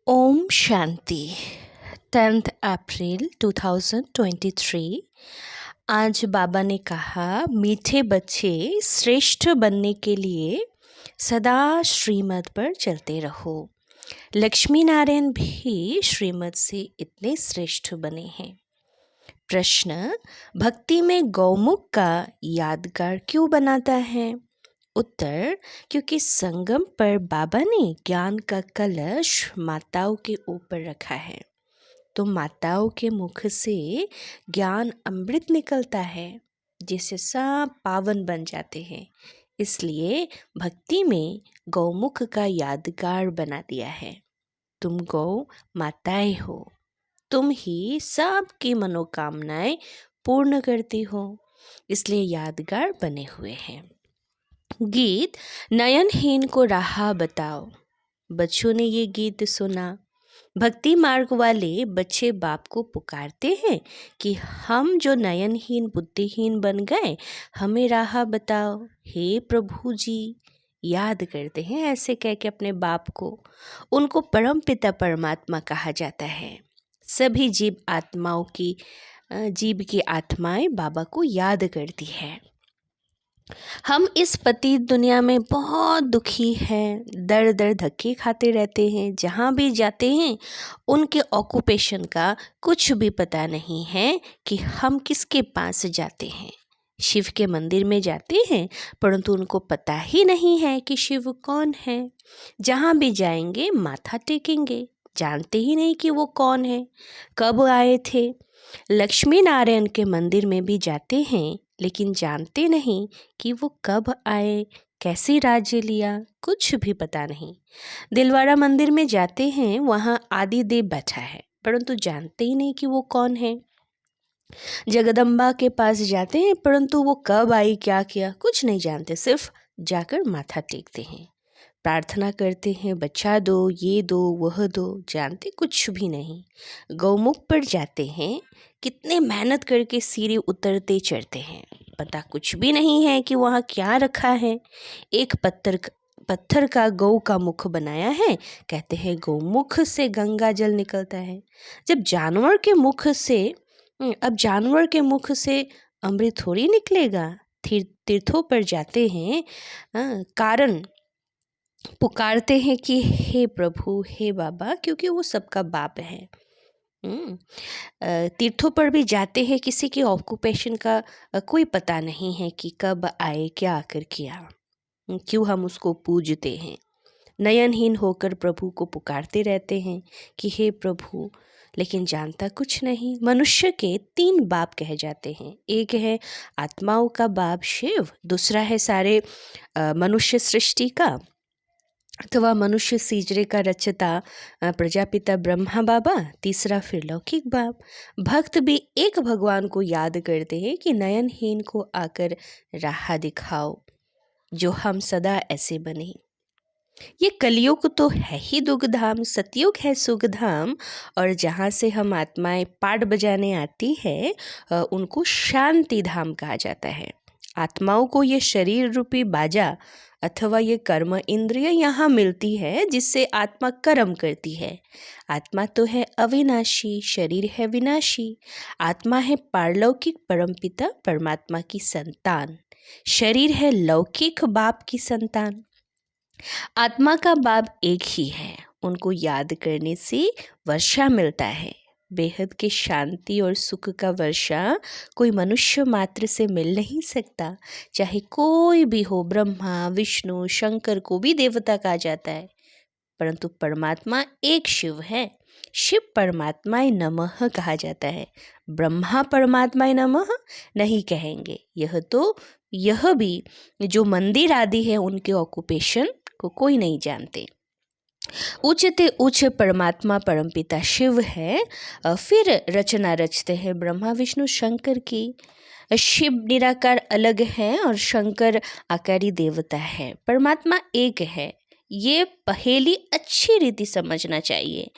Om Shanti 10th अप्रैल 2023। आज बाबा ने कहा, मीठे बच्चे श्रेष्ठ बनने के लिए सदा श्रीमत पर चलते रहो। लक्ष्मी नारायण भी श्रीमत से इतने श्रेष्ठ बने हैं। प्रश्न, भक्ति में गौमुख का यादगार क्यों बनाता है? उत्तर, क्योंकि संगम पर बाबा ने ज्ञान का कलश माताओं के ऊपर रखा है, तो माताओं के मुख से ज्ञान अमृत निकलता है, जिससे सब पावन बन जाते हैं। इसलिए भक्ति में गौमुख का यादगार बना दिया है। तुम गौ माताएं हो, तुम ही सबकी मनोकामनाएं पूर्ण करती हो, इसलिए यादगार बने हुए हैं। गीत नयनहीन को राह बताओ। बच्चों ने ये गीत सुना। भक्ति मार्ग वाले बच्चे बाप को पुकारते हैं कि हम जो नयनहीन बुद्धिहीन बन गए, हमें राह बताओ हे प्रभु जी। याद करते हैं ऐसे कह के अपने बाप को। उनको परम पिता परमात्मा कहा जाता है। सभी जीव की आत्माएं बाबा को याद करती है। हम इस पतित दुनिया में बहुत दुखी हैं, दर दर धक्के खाते रहते हैं। जहाँ भी जाते हैं उनके ऑक्यूपेशन का कुछ भी पता नहीं है कि हम किसके पास जाते हैं। शिव के मंदिर में जाते हैं, परंतु उनको पता ही नहीं है कि शिव कौन है। जहाँ भी जाएंगे माथा टेकेंगे, जानते ही नहीं कि वो कौन है, कब आए थे। लक्ष्मी नारायण के मंदिर में भी जाते हैं, लेकिन जानते नहीं कि वो कब आए, कैसे राज्य लिया, कुछ भी पता नहीं। दिलवाड़ा मंदिर में जाते हैं, वहाँ आदिदेव बैठा है, परंतु जानते ही नहीं कि वो कौन है। जगदम्बा के पास जाते हैं, परंतु वो कब आई, क्या किया, कुछ नहीं जानते, सिर्फ जाकर माथा टेकते हैं, प्रार्थना करते हैं, बच्चा दो, ये दो, वह दो, जानते कुछ भी नहीं। गौमुख पर जाते हैं, कितने मेहनत करके सीढ़ी उतरते चढ़ते हैं, पता कुछ भी नहीं है कि वहाँ क्या रखा है। एक पत्थर का गौ का मुख बनाया है, कहते हैं गौमुख से गंगा जल निकलता है। अब जानवर के मुख से अमृत थोड़ी निकलेगा। तीर्थों पर जाते हैं, कारण पुकारते हैं कि हे प्रभु, हे बाबा, क्योंकि वो सबका बाप है। तीर्थों पर भी जाते हैं, किसी के ऑक्यूपेशन का कोई पता नहीं है कि कब आए, क्या आकर किया, क्यों हम उसको पूजते हैं। नयनहीन होकर प्रभु को पुकारते रहते हैं कि हे प्रभु, लेकिन जानता कुछ नहीं। मनुष्य के 3 बाप कहे जाते हैं। एक है आत्माओं का बाप शिव, दूसरा है सारे मनुष्य सृष्टि का अथवा मनुष्य सीजरे का रचता प्रजापिता ब्रह्मा बाबा, तीसरा फिर लौकिक बाप। भक्त भी एक भगवान को याद करते हैं कि नयनहीन को आकर राह दिखाओ, जो हम सदा ऐसे बने। ये कलयुग तो है ही दुखधाम, सतयुग है सुखधाम, और जहाँ से हम आत्माएं पाठ बजाने आती है उनको शांति धाम कहा जाता है। आत्माओं को ये शरीर रूपी बाजा अथवा ये कर्म इंद्रिय यहाँ मिलती है, जिससे आत्मा कर्म करती है। आत्मा तो है अविनाशी, शरीर है विनाशी। आत्मा है पारलौकिक परमपिता परमात्मा की संतान, शरीर है लौकिक बाप की संतान। आत्मा का बाप एक ही है, उनको याद करने से वर्षा मिलता है। बेहद के शांति और सुख का वर्षा कोई मनुष्य मात्र से मिल नहीं सकता, चाहे कोई भी हो। ब्रह्मा विष्णु शंकर को भी देवता कहा जाता है, परंतु परमात्मा एक शिव है। शिव परमात्माय नमः कहा जाता है, ब्रह्मा परमात्माय नमः नहीं कहेंगे। यह भी जो मंदिर आदि है, उनके ऑक्यूपेशन को कोई नहीं जानते। उच्चते उच्च परमात्मा परमपिता शिव है, फिर रचना रचते हैं ब्रह्मा विष्णु शंकर की। शिव निराकार अलग है और शंकर आकारी देवता है। परमात्मा एक है, ये पहेली अच्छी रीति समझना चाहिए।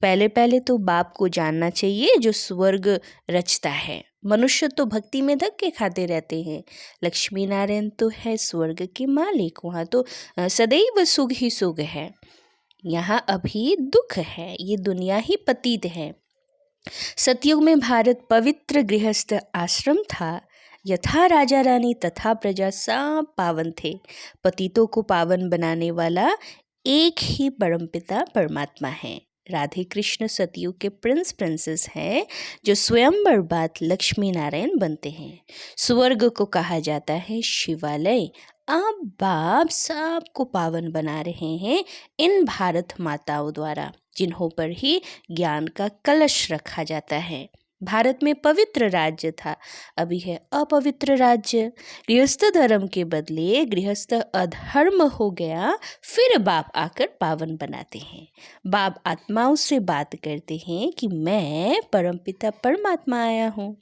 पहले तो बाप को जानना चाहिए जो स्वर्ग रचता है। मनुष्य तो भक्ति में धक्के खाते रहते हैं। लक्ष्मी नारायण तो है स्वर्ग के मालिक, वहाँ तो सदैव सुख ही सुख है। यहाँ अभी दुख है, ये दुनिया ही पतित है। सतयुग में भारत पवित्र गृहस्थ आश्रम था। यथा राजा रानी तथा प्रजा सब पावन थे। पतितों को पावन बनाने वाला एक ही परमपिता परमात्मा है। राधे कृष्ण सतयुग के प्रिंस प्रिंसेस हैं जो स्वयंवर बाद लक्ष्मी नारायण बनते हैं। स्वर्ग को कहा जाता है शिवालय। आप बाप सबको पावन बना रहे हैं इन भारत माताओं द्वारा, जिन्हों पर ही ज्ञान का कलश रखा जाता है। भारत में पवित्र राज्य था, अभी है अपवित्र राज्य। गृहस्थ धर्म के बदले गृहस्थ अधर्म हो गया, फिर बाप आकर पावन बनाते हैं। बाप आत्माओं से बात करते हैं कि मैं परमपिता परमात्मा आया हूँ।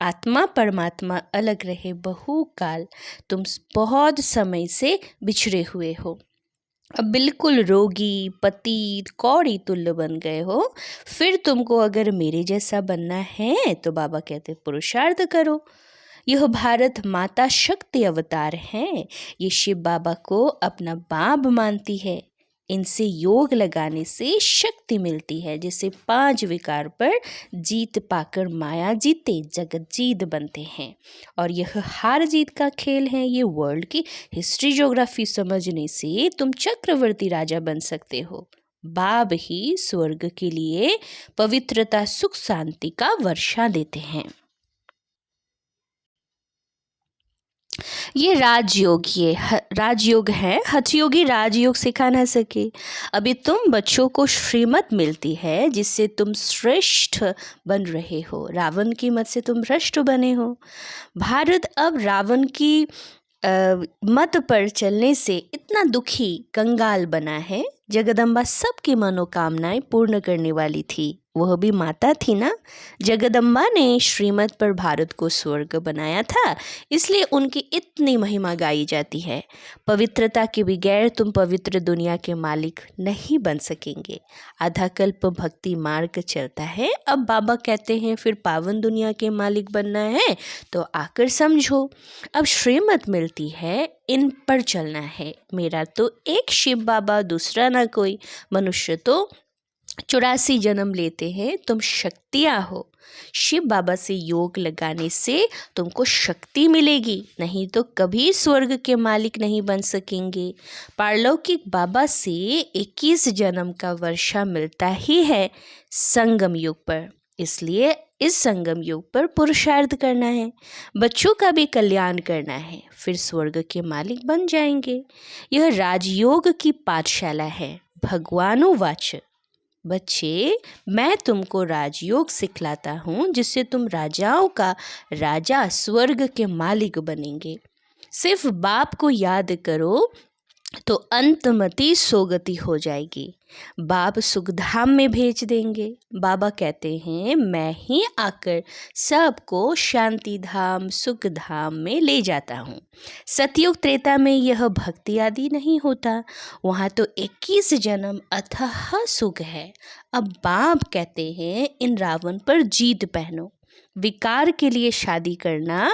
आत्मा परमात्मा अलग रहे बहुकाल, तुम बहुत समय से बिछड़े हुए हो, अब बिल्कुल रोगी पतित कौड़ी तुल्य बन गए हो। फिर तुमको अगर मेरे जैसा बनना है तो बाबा कहते पुरुषार्थ करो। यह भारत माता शक्ति अवतार हैं। ये शिव बाबा को अपना बाप मानती है। इनसे योग लगाने से शक्ति मिलती है, जिससे 5 विकार पर जीत पाकर माया जीते जगत जीत बनते हैं। और यह हार जीत का खेल है। ये वर्ल्ड की हिस्ट्री ज्योग्राफी समझने से तुम चक्रवर्ती राजा बन सकते हो। बाप ही स्वर्ग के लिए पवित्रता सुख शांति का वर्षा देते हैं। ये राजयोग, राजयोग है। हठयोगी राजयोग सिखा ना सके। अभी तुम बच्चों को श्रीमत मिलती है जिससे तुम श्रेष्ठ बन रहे हो। रावण की मत से तुम भ्रष्ट बने हो। भारत अब रावण की मत पर चलने से इतना दुखी कंगाल बना है। जगदम्बा सबकी मनोकामनाएं पूर्ण करने वाली थी, वह भी माता थी ना। जगदम्बा ने श्रीमत पर भारत को स्वर्ग बनाया था, इसलिए उनकी इतनी महिमा गाई जाती है। पवित्रता के बगैर तुम पवित्र दुनिया के मालिक नहीं बन सकेंगे। आधा कल्प भक्ति मार्ग चलता है। अब बाबा कहते हैं फिर पावन दुनिया के मालिक बनना है तो आकर समझो। अब श्रीमत मिलती है, इन पर चलना है। मेरा तो एक शिव बाबा, दूसरा ना कोई। मनुष्य तो 84 जन्म लेते हैं। तुम शक्तियाँ हो। शिव बाबा से योग लगाने से तुमको शक्ति मिलेगी, नहीं तो कभी स्वर्ग के मालिक नहीं बन सकेंगे। पारलौकिक बाबा से 21 जन्म का वर्षा मिलता ही है संगम युग पर, इसलिए इस संगम युग पर पुरुषार्थ करना है। बच्चों का भी कल्याण करना है, फिर स्वर्ग के मालिक बन जाएंगे। यह राजयोग की पाठशाला है। भगवानुवाच, बच्चे मैं तुमको राजयोग सिखलाता हूँ जिससे तुम राजाओं का राजा स्वर्ग के मालिक बनेंगे। सिर्फ बाप को याद करो तो अंतमति सोगति हो जाएगी। बाप सुखधाम में भेज देंगे। बाबा कहते हैं मैं ही आकर सबको शांति धाम सुख धाम में ले जाता हूँ। सतयुग त्रेता में यह भक्ति आदि नहीं होता, वहाँ तो 21 जन्म अथाह सुख है। अब बाप कहते हैं इन रावण पर जीत पहनो। विकार के लिए शादी करना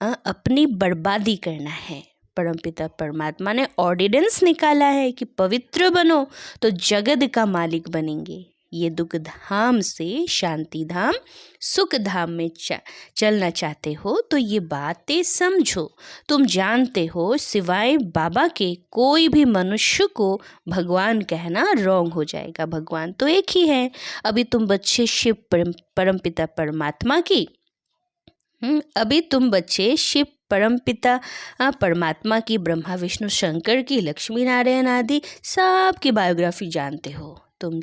अपनी बर्बादी करना है। परमपिता परमात्मा ने ऑर्डिनेंस निकाला है कि पवित्र बनो तो जगत का मालिक बनेंगे। ये दुख धाम से शांति धाम सुख धाम में चलना चाहते हो तो ये बातें समझो। तुम जानते हो सिवाय बाबा के कोई भी मनुष्य को भगवान कहना रॉन्ग हो जाएगा। भगवान तो एक ही है। अभी तुम बच्चे शिव परमपिता परमात्मा की शिव परमपिता परमात्मा की, ब्रह्मा विष्णु शंकर की, लक्ष्मी नारायण आदि सब की बायोग्राफी जानते हो। तुम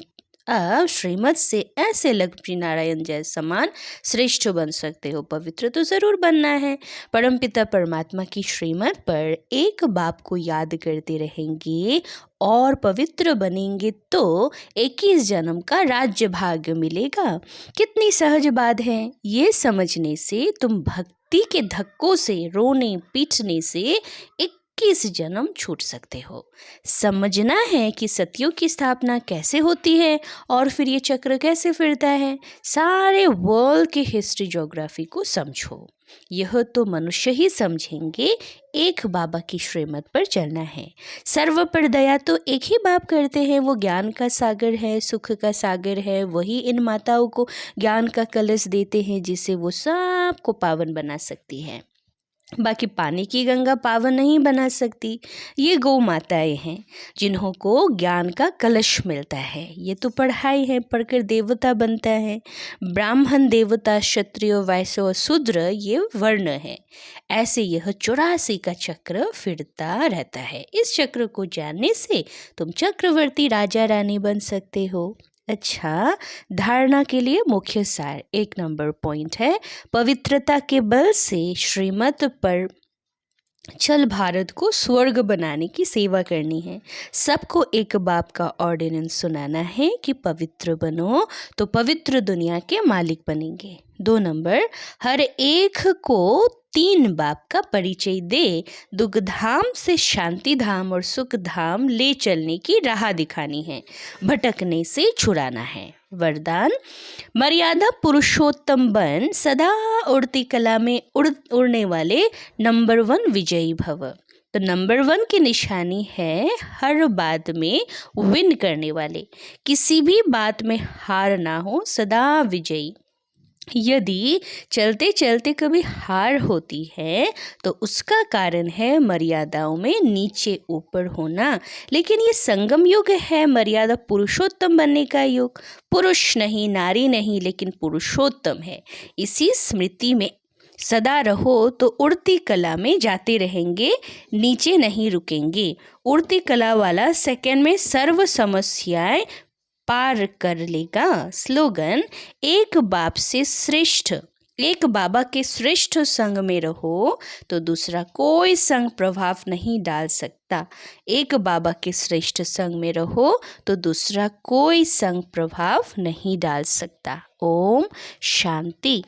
अब श्रीमत से ऐसे लक्ष्मी नारायण जैसे समान श्रेष्ठ बन सकते हो। पवित्र तो ज़रूर बनना है। परमपिता परमात्मा की श्रीमत पर एक बाप को याद करते रहेंगे और पवित्र बनेंगे तो 21 जन्म का राज्य भाग्य मिलेगा। कितनी सहज बात है। ये समझने से तुम भक्ति के धक्कों से, रोने पीटने से 21 जन्म छूट सकते हो। समझना है कि सतयुग की स्थापना कैसे होती है और फिर ये चक्र कैसे फिरता है। सारे वर्ल्ड की हिस्ट्री ज्योग्राफी को समझो। यह तो मनुष्य ही समझेंगे। एक बाबा की श्रीमत पर चलना है। सर्व पर दया तो एक ही बाप करते हैं। वो ज्ञान का सागर है, सुख का सागर है। वही इन माताओं को ज्ञान का कलश देते हैं जिससे वो सबको पावन बना सकती हैं। बाकी पानी की गंगा पावन नहीं बना सकती। ये गौ माताएं हैं जिन्हों को ज्ञान का कलश मिलता है। ये तो पढ़ाई है, पढ़कर देवता बनता है। ब्राह्मण देवता, क्षत्रिय, वैश्य और शूद्र ये वर्ण है। ऐसे यह 84 का चक्र फिरता रहता है। इस चक्र को जानने से तुम चक्रवर्ती राजा रानी बन सकते हो। अच्छा, धारणा के लिए मुख्य सार 1 नंबर पॉइंट है, पवित्रता के बल से श्रीमत पर चल भारत को स्वर्ग बनाने की सेवा करनी है। सबको एक बाप का ऑर्डिनेंस सुनाना है कि पवित्र बनो तो पवित्र दुनिया के मालिक बनेंगे। 2 नंबर, हर एक को 3 बाप का परिचय दे दुख धाम से शांति धाम और सुख धाम ले चलने की राह दिखानी है, भटकने से छुड़ाना है। वरदान, मर्यादा पुरुषोत्तम बन, सदा उड़ती कला में उड़ने वाले नंबर 1 विजयी भव। तो नंबर 1 की निशानी है हर बात में विन करने वाले, किसी भी बात में हार ना हो, सदा विजयी। यदि चलते चलते कभी हार होती है तो उसका कारण है मर्यादाओं में नीचे ऊपर होना। लेकिन ये संगम युग है, मर्यादा पुरुषोत्तम बनने का युग। पुरुष नहीं, नारी नहीं, लेकिन पुरुषोत्तम है। इसी स्मृति में सदा रहो तो उड़ती कला में जाते रहेंगे, नीचे नहीं रुकेंगे। उड़ती कला वाला सेकंड में सर्व समस्याएं पार कर लेगा। स्लोगन, एक बाप से श्रेष्ठ, एक बाबा के श्रेष्ठ संग में रहो तो दूसरा कोई संग प्रभाव नहीं डाल सकता। एक बाबा के श्रेष्ठ संग में रहो तो दूसरा कोई संग प्रभाव नहीं डाल सकता। ओम शांति।